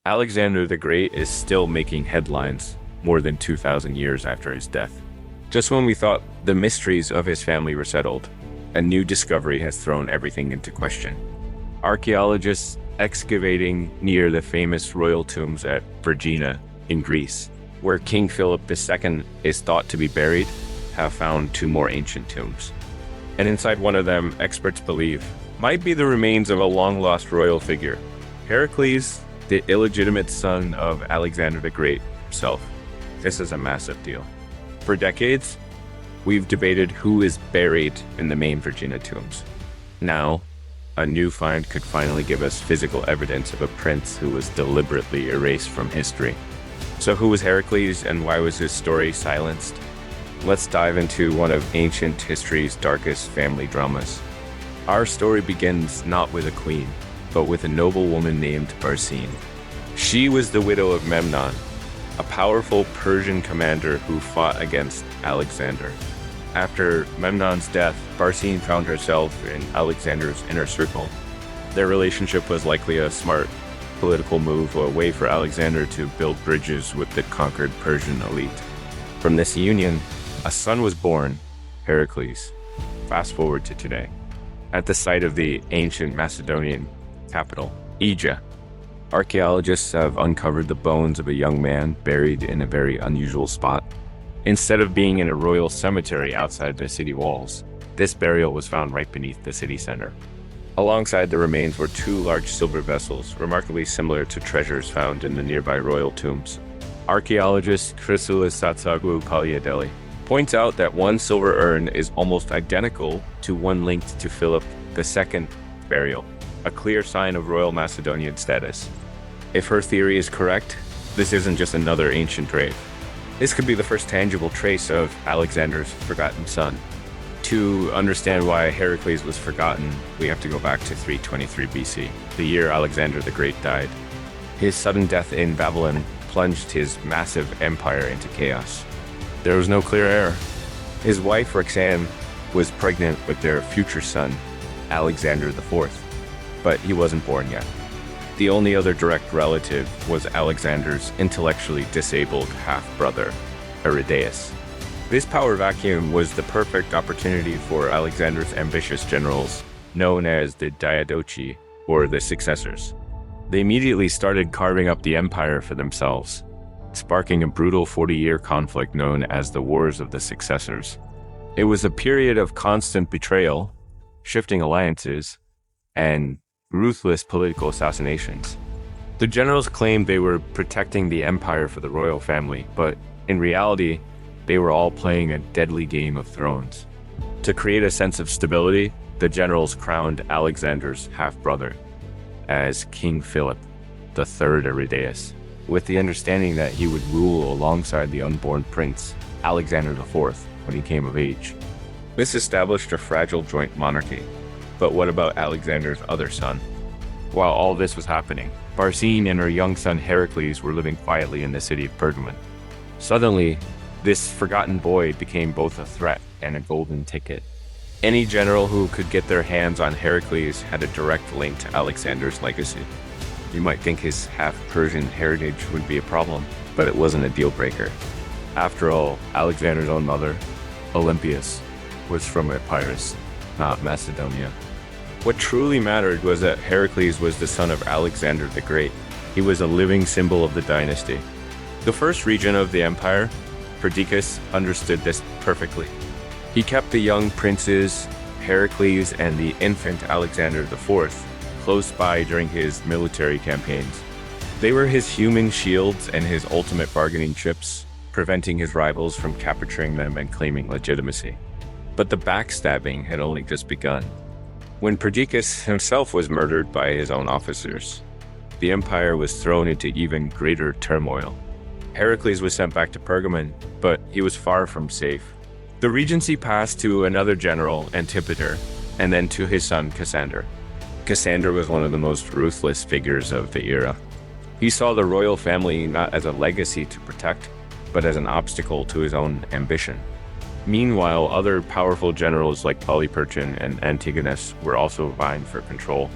Alexander the Great is still making headlines more than 2,000 years after his death. Just when we thought the mysteries of his family were settled, a new discovery has thrown everything into question. Archaeologists excavating near the famous royal tombs at Vergina in Greece, where King Philip II is thought to be buried, have found two more ancient tombs. And inside one of them, experts believe, might be the remains of a long-lost royal figure, Heracles, the illegitimate son of Alexander the Great himself. This is a massive deal. For decades, we've debated who is buried in the main Vergina tombs. Now, a new find could finally give us physical evidence of a prince who was deliberately erased from history. So who was Heracles and why was his story silenced? Let's dive into one of ancient history's darkest family dramas. Our story begins not with a queen, but with a noble woman named Barsine. She was the widow of Memnon, a powerful Persian commander who fought against Alexander. After Memnon's death, Barsine found herself in Alexander's inner circle. Their relationship was likely a smart political move, a way for Alexander to build bridges with the conquered Persian elite. From this union, a son was born, Heracles. Fast forward to today. At the site of the ancient Macedonian capital, Aegia, archaeologists have uncovered the bones of a young man buried in a very unusual spot. Instead of being in a royal cemetery outside the city walls, this burial was found right beneath the city center. Alongside the remains were two large silver vessels, remarkably similar to treasures found in the nearby royal tombs. Archaeologist Chrysalis Satsaglu Pagliadelli points out that one silver urn is almost identical to one linked to Philip II's burial, a clear sign of royal Macedonian status. If her theory is correct, this isn't just another ancient grave. This could be the first tangible trace of Alexander's forgotten son. To understand why Heracles was forgotten, we have to go back to 323 BC, the year Alexander the Great died. His sudden death in Babylon plunged his massive empire into chaos. There was no clear heir. His wife, Roxanne, was pregnant with their future son, Alexander IV, but he wasn't born yet. The only other direct relative was Alexander's intellectually disabled half-brother, Aridaeus. This power vacuum was the perfect opportunity for Alexander's ambitious generals, known as the Diadochi, or the successors. They immediately started carving up the empire for themselves, sparking a brutal 40-year conflict known as the Wars of the Successors. It was a period of constant betrayal, shifting alliances, and ruthless political assassinations. The generals claimed they were protecting the empire for the royal family, but in reality, they were all playing a deadly game of thrones. To create a sense of stability, the generals crowned Alexander's half-brother as King Philip III Aridaeus, with the understanding that he would rule alongside the unborn prince, Alexander IV, when he came of age. This established a fragile joint monarchy. But what about Alexander's other son? While all this was happening, Barsine and her young son Heracles were living quietly in the city of Pergamon. Suddenly, this forgotten boy became both a threat and a golden ticket. Any general who could get their hands on Heracles had a direct link to Alexander's legacy. You might think his half-Persian heritage would be a problem, but it wasn't a deal breaker. After all, Alexander's own mother, Olympias, was from Epirus, not Macedonia. What truly mattered was that Heracles was the son of Alexander the Great. He was a living symbol of the dynasty. The first regent of the empire, Perdiccas, understood this perfectly. He kept the young princes, Heracles and the infant Alexander IV, close by during his military campaigns. They were his human shields and his ultimate bargaining chips, preventing his rivals from capturing them and claiming legitimacy. But the backstabbing had only just begun. When Perdiccas himself was murdered by his own officers, the empire was thrown into even greater turmoil. Heracles was sent back to Pergamon, but he was far from safe. The regency passed to another general, Antipater, and then to his son Cassander. Cassander was one of the most ruthless figures of the era. He saw the royal family not as a legacy to protect, but as an obstacle to his own ambition. Meanwhile, other powerful generals like Polyperchon and Antigonus were also vying for control.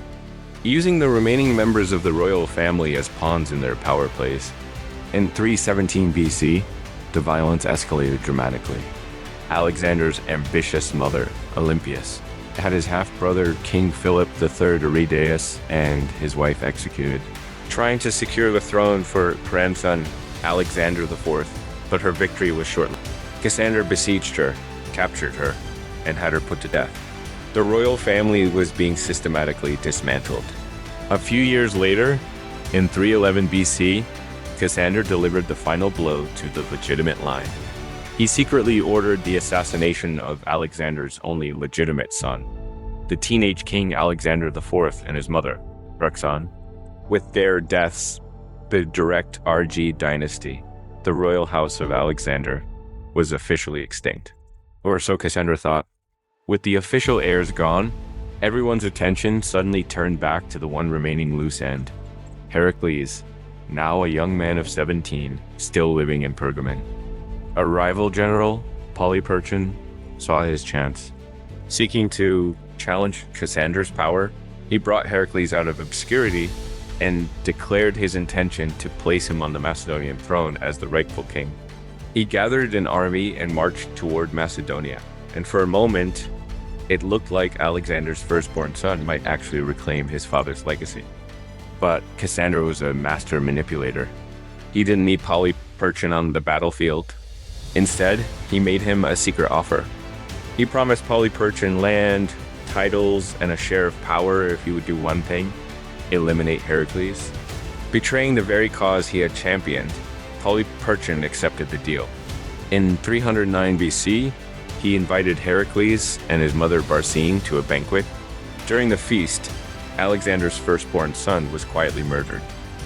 using the remaining members of the royal family as pawns in their power plays. In 317 BC, the violence escalated dramatically. Alexander's ambitious mother, Olympias, had his half-brother King Philip III Aridaeus and his wife executed, trying to secure the throne for grandson Alexander IV, but her victory was short-lived. Cassander besieged her, captured her, and had her put to death. The royal family was being systematically dismantled. A few years later, in 311 BC, Cassander delivered the final blow to the legitimate line. He secretly ordered the assassination of Alexander's only legitimate son, the teenage king Alexander IV and his mother, Roxanne. With their deaths, the direct RG dynasty, the royal house of Alexander, was officially extinct. Or so Cassander thought. With the official heirs gone, everyone's attention suddenly turned back to the one remaining loose end, Heracles, now a young man of 17, still living in Pergamon. A rival general, Persian, saw his chance. Seeking to challenge Cassander's power, he brought Heracles out of obscurity and declared his intention to place him on the Macedonian throne as the rightful king. He gathered an army and marched toward Macedonia, and for a moment, it looked like Alexander's firstborn son might actually reclaim his father's legacy. But Cassander was a master manipulator. He didn't need Persian on the battlefield. Instead, he made him a secret offer. He promised Persian land, titles, and a share of power if he would do one thing: eliminate Heracles. Betraying the very cause he had championed, Persian accepted the deal. In 309 BC, he invited Heracles and his mother Barsine to a banquet. During the feast, Alexander's firstborn son was quietly murdered,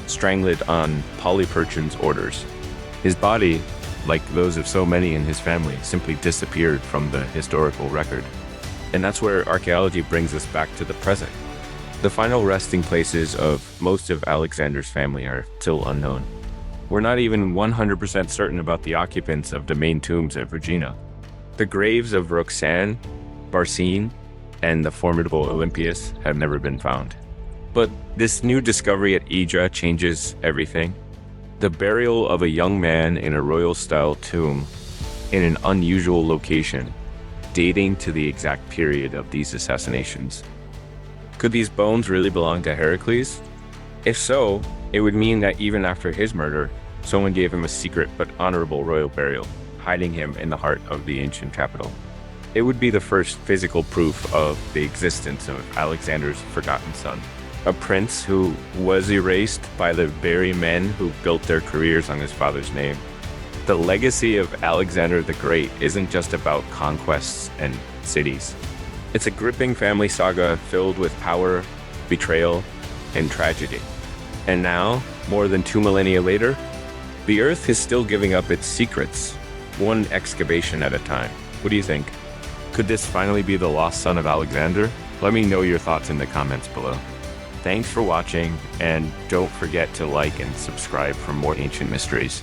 strangled on Persian's orders. His body, like those of so many in his family, simply disappeared from the historical record. And that's where archaeology brings us back to the present. The final resting places of most of Alexander's family are still unknown. We're not even 100% certain about the occupants of the main tombs at Regina. The graves of Roxanne, Barsine, and the formidable Olympias have never been found. But this new discovery at Idra changes everything. The burial of a young man in a royal-style tomb in an unusual location, dating to the exact period of these assassinations. Could these bones really belong to Heracles? If so, it would mean that even after his murder, someone gave him a secret but honorable royal burial, hiding him in the heart of the ancient capital. It would be the first physical proof of the existence of Alexander's forgotten son, a prince who was erased by the very men who built their careers on his father's name. The legacy of Alexander the Great isn't just about conquests and cities. It's a gripping family saga filled with power, betrayal, and tragedy. And now, more than 2 millennia later, the Earth is still giving up its secrets, one excavation at a time. What do you think? Could this finally be the lost son of Alexander? Let me know your thoughts in the comments below. Thanks for watching, and don't forget to like and subscribe for more ancient mysteries.